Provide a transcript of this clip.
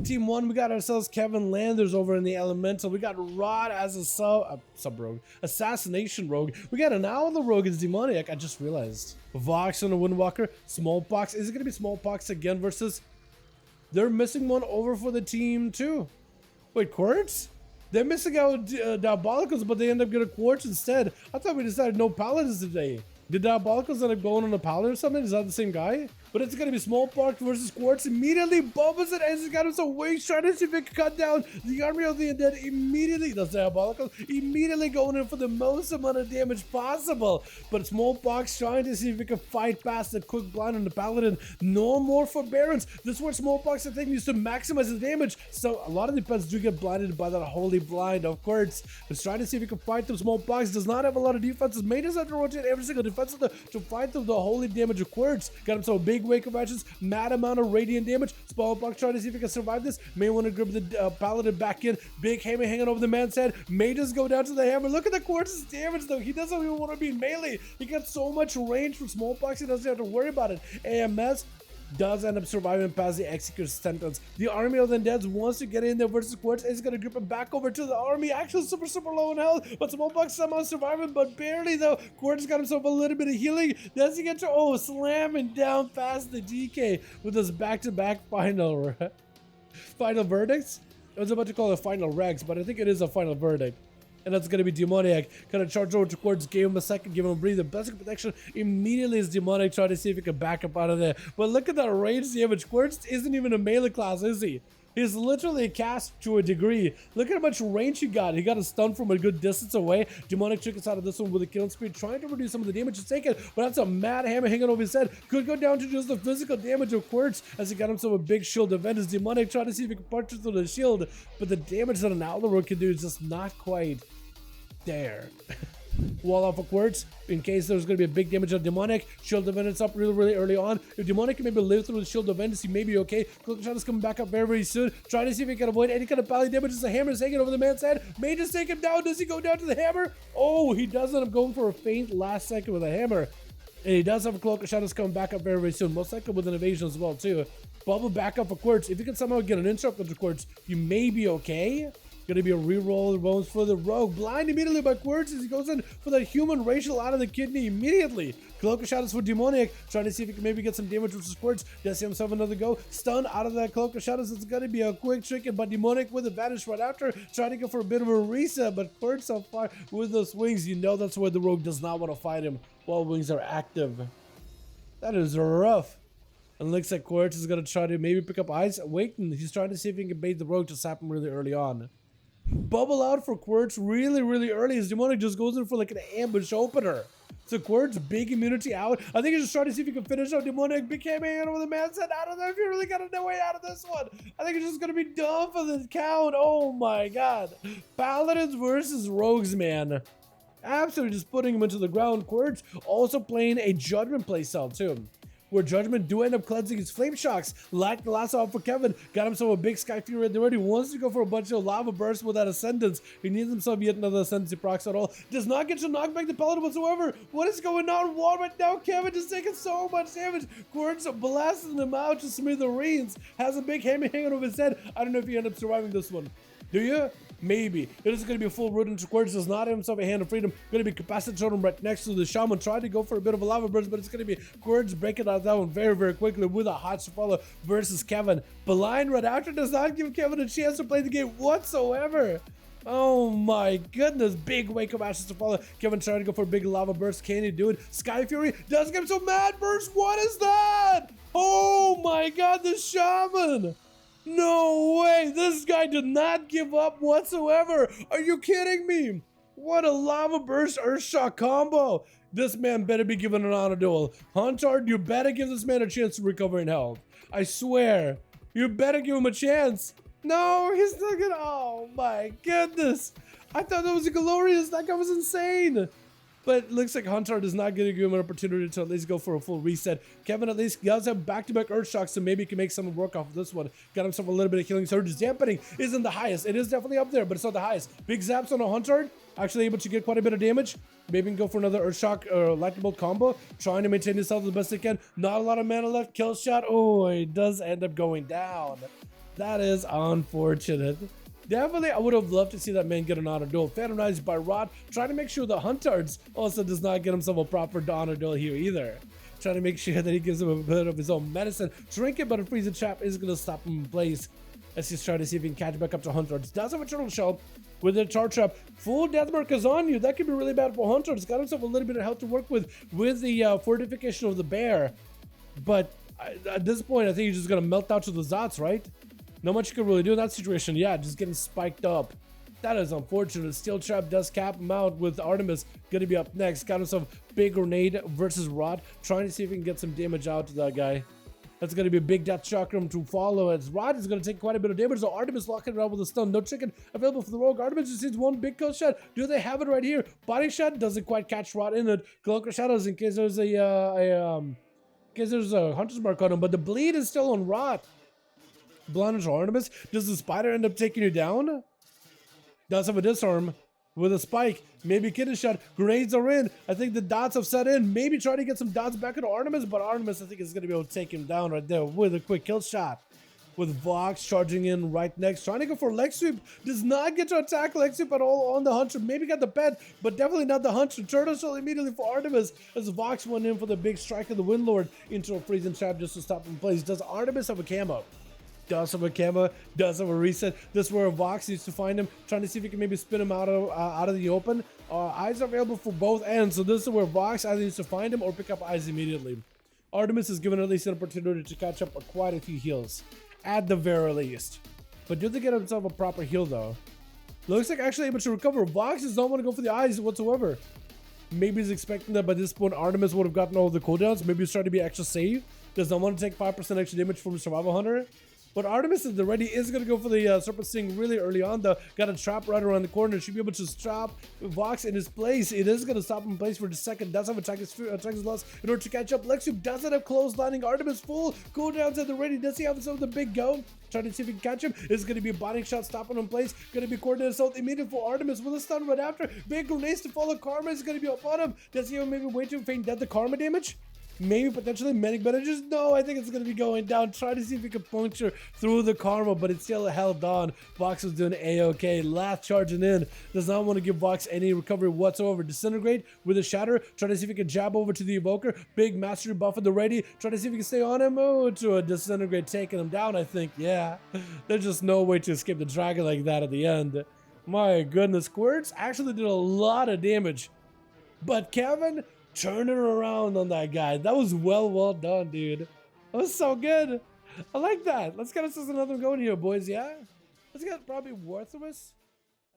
Team 1, we got ourselves Kevin Landers over in the Elemental. We got Rod as a sub-rogue. Assassination rogue. We got an Outlaw rogue as Demoniac, I just realized. Vox on a Windwalker. Smallpox. Is it going to be Smallpox again versus... They're missing one over for the team 2. Wait, Quartz? They're missing out Diabolicals, but they end up getting Quartz instead. I thought we decided no Paladins today. Did Diabolicals end up going on a Paladin or something? Is that the same guy? But it's going to be Smallpox versus Quartz. Immediately bubbles it as he's got him some wings, trying to see if he can cut down the army of the undead immediately. That's Diabolicals. Immediately going in for the most amount of damage possible. But Smallpox trying to see if he can fight past the quick blind on the Paladin. No more forbearance. This is where Smallpox, I think, needs to maximize his damage. So a lot of the pets do get blinded by that holy blind of Quartz. He's trying to see if he can fight through Smallpox. Does not have a lot of defenses. May just have to rotate every single defense to fight through the holy damage of Quartz. Got him so big wake of matches, mad amount of radiant damage. Smallpox trying to see if he can survive this. May want to grab the Paladin back in. Big hammer hanging over the man's head. May just go down to the hammer. Look at the Quartz's damage though. He doesn't even want to be in melee. He got so much range from Smallpox, he doesn't have to worry about it. AMS does end up surviving past the Executor's sentence. The army of the undeads wants to get in there versus Quartz. Is going to grip him back over to the army. Actually super low in health, but Smallpox somehow surviving, but barely though. Quartz got himself a little bit of healing. Does he get to, slamming down past the DK with his back-to-back final verdicts? I was about to call it final Rex, but I think it is a final verdict. And that's going to be Demoniac. Kind of charge over to Quartz, give him a second, give him a breather. Basic protection immediately is Demoniac trying to see if he can back up out of there. But look at that range damage. Quartz isn't even a melee class, is he? He's literally a cast to a degree. Look at how much range he got. He got a stun from a good distance away. Demonic took us out of this one with a killing spree, trying to reduce some of the damage he's taken, but that's a mad hammer hanging over his head. Could go down to just the physical damage of Quartz as he got himself a big shield event. As Demonic trying to see if he can punch through the shield, but the damage that an Outlaw can do is just not quite there. Wall off of Quartz in case there's going to be a big damage on Demonic. Shield of Vengeance up really early on. If Demonic can maybe live through the Shield of Vengeance, he may be okay. Cloak Shot is coming back up very soon. Trying to see if he can avoid any kind of pally damage as the hammer is hanging over the man's head. May just take him down. Does he go down to the hammer? Oh, he does end up going for a feint last second with a hammer. And he does have a Cloak of Shadows coming back up very soon. Most likely with an evasion as well too. Bubble back up for Quartz. If you can somehow get an interrupt with the Quartz, you may be okay. Gonna be a reroll of bones for the rogue. Blind immediately by Quartz as he goes in for that human racial out of the kidney immediately. Cloak of Shadows for Demoniac, trying to see if he can maybe get some damage with Quartz. Does see himself another go. Stun out of that Cloak of Shadows. It's gonna be a quick trick, but Demoniac with advantage right after, trying to go for a bit of a reset, but Quartz so far with those wings, you know that's where the rogue does not want to fight him while wings are active. That is rough. And looks like Quartz is gonna try to maybe pick up Ice. Awaken. He's trying to see if he can bait the rogue to sap him really early on. Bubble out for Quartz really early as Demonic just goes in for like an ambush opener. So Quartz, big immunity out. I think he's just trying to see if he can finish out Demonic. Became hanging over the man's head. I don't know if you really got a way out of this one. I think it's just going to be done for this count. Oh my god. Paladins versus Rogues, man. Absolutely just putting him into the ground. Quartz also playing a Judgment playstyle too, where Judgment do end up cleansing his flame shocks, like the last one for Kevin. Got himself a big Sky Fury there already. Wants to go for a bunch of lava bursts with that Ascendance. He needs himself yet another Ascendancy procs at all. Does not get to knock back the Paladin whatsoever. What is going on? What right now? Kevin just taking so much damage. Quartz blasting him out to smithereens. Has a big hammer hanging over his head. I don't know if he end up surviving this one. Do you? Maybe. It is going to be a full root into Quartz. Does not have himself a Hand of Freedom. Going to be Capacitated right next to the Shaman. Tried to go for a bit of a lava burst, but it's going to be Quartz breaking out that one very quickly with a hot follow versus Kevin. Blind right after does not give Kevin a chance to play the game whatsoever. Oh my goodness. Big wake up ashes to follow. Kevin trying to go for a big lava burst. Can he do it? Sky Fury does get him so mad burst. What is that? Oh my god, the Shaman. No way! This guy did not give up whatsoever! Are you kidding me? What a lava burst Earthshock combo! This man better be given an honor duel. Huntard, you better give this man a chance to recover in health. I swear. You better give him a chance. No, he's not gonna. Oh my goodness! I thought that was glorious. That guy was insane. But it looks like Huntard is not going to give him an opportunity to at least go for a full reset. Kevin at least does have back-to-back Earthshocks, so maybe he can make some work off of this one. Got himself a little bit of healing surge. Dampening isn't the highest. It is definitely up there, but it's not the highest. Big zaps on a Huntard. Actually able to get quite a bit of damage. Maybe can go for another Earthshock or Lightning Bolt combo. Trying to maintain his health as best he can. Not a lot of mana left. Kill shot. Oh, it does end up going down. That is unfortunate. Definitely, I would have loved to see that man get an honor duel. Phantom Knights by Rod, trying to make sure the Huntards also does not get himself a proper honor duel here either. Trying to make sure that he gives him a bit of his own medicine. Trinket, but a freezing trap is going to stop him in place. As he's trying to see if he can catch back up to Huntards. Does have a turtle shell with a charge trap. Full death mark is on you. That could be really bad for Huntards. Got himself a little bit of health to work with the fortification of the bear. But at this point, I think he's just going to melt out to the Zots, right? Not much you can really do in that situation. Yeah, just getting spiked up. That is unfortunate. Steel Trap does cap him out with Artemis going to be up next. Got himself big grenade versus Rod. Trying to see if he can get some damage out to that guy. That's going to be a big death chakram to follow as Rod is going to take quite a bit of damage. So Artemis locking it out with a stun. No chicken available for the rogue. Artemis just needs one big kill shot. Do they have it right here? Body shot doesn't quite catch Rod in it. Cloak shadows in case there's a hunter's mark on him. But the bleed is still on Rod. Blindness or Artemis. Does the spider end up taking you down? Does have a disarm with a spike. Maybe kidney shot. Grenades are in. I think the dots have set in. Maybe try to get some dots back into Artemis, but Artemis I think is going to be able to take him down right there with a quick kill shot. With Vox charging in right next. Trying to go for leg sweep. Does not get to attack leg sweep at all on the Hunter. Maybe got the pet, but definitely not the Hunter. Turtle shell immediately for Artemis as Vox went in for the big strike of the Windlord into a freezing trap just to stop him in place. Does Artemis have a camo? Does have a camo, does have a reset. This is where Vox needs to find him, trying to see if he can maybe spin him out of the open. Eyes are available for both ends, so this is where Vox either needs to find him or pick up eyes immediately. Artemis is given at least an opportunity to catch up quite a few heals, at the very least. But do they get himself a proper heal though? Looks like actually able to recover. Vox does not want to go for the eyes whatsoever. Maybe he's expecting that by this point Artemis would have gotten all the cooldowns. Maybe he's trying to be extra safe. Does not want to take 5% extra damage from Survival Hunter. But Artemis at the ready is going to go for the Serpent Sting really early on though. Got a trap right around the corner. Should be able to trap Vox in his place. It is going to stop him in place for the second. Does have attack his loss in order to catch up. Lexu doesn't have close lining. Artemis full cooldowns at the ready. Does he have some of the big go? Trying to see if he can catch him. This is going to be a body shot stopping him in place. Going to be coordinated assault immediate for Artemis with a stun right after. Big grenades to follow. Karma is going to be up on him. Does he have maybe way too faint dead the Karma damage? Maybe potentially medic bandages. No, I think it's going to be going down. Try to see if he can puncture through the Karma, but it's still held on. Vox was doing A-okay. Last charging in. Does not want to give Vox any recovery whatsoever. Disintegrate with a shatter. Try to see if he can jab over to the Evoker. Big mastery buff at the ready. Try to see if he can stay on him. Oh, to a disintegrate, taking him down, I think. Yeah. There's just no way to escape the dragon like that at the end. My goodness. Squirts actually did a lot of damage. But Kevin turning around on that guy. That was well done, dude. That was so good. I like that. Let's get us another one going here, boys, yeah? Let's get probably Worthless.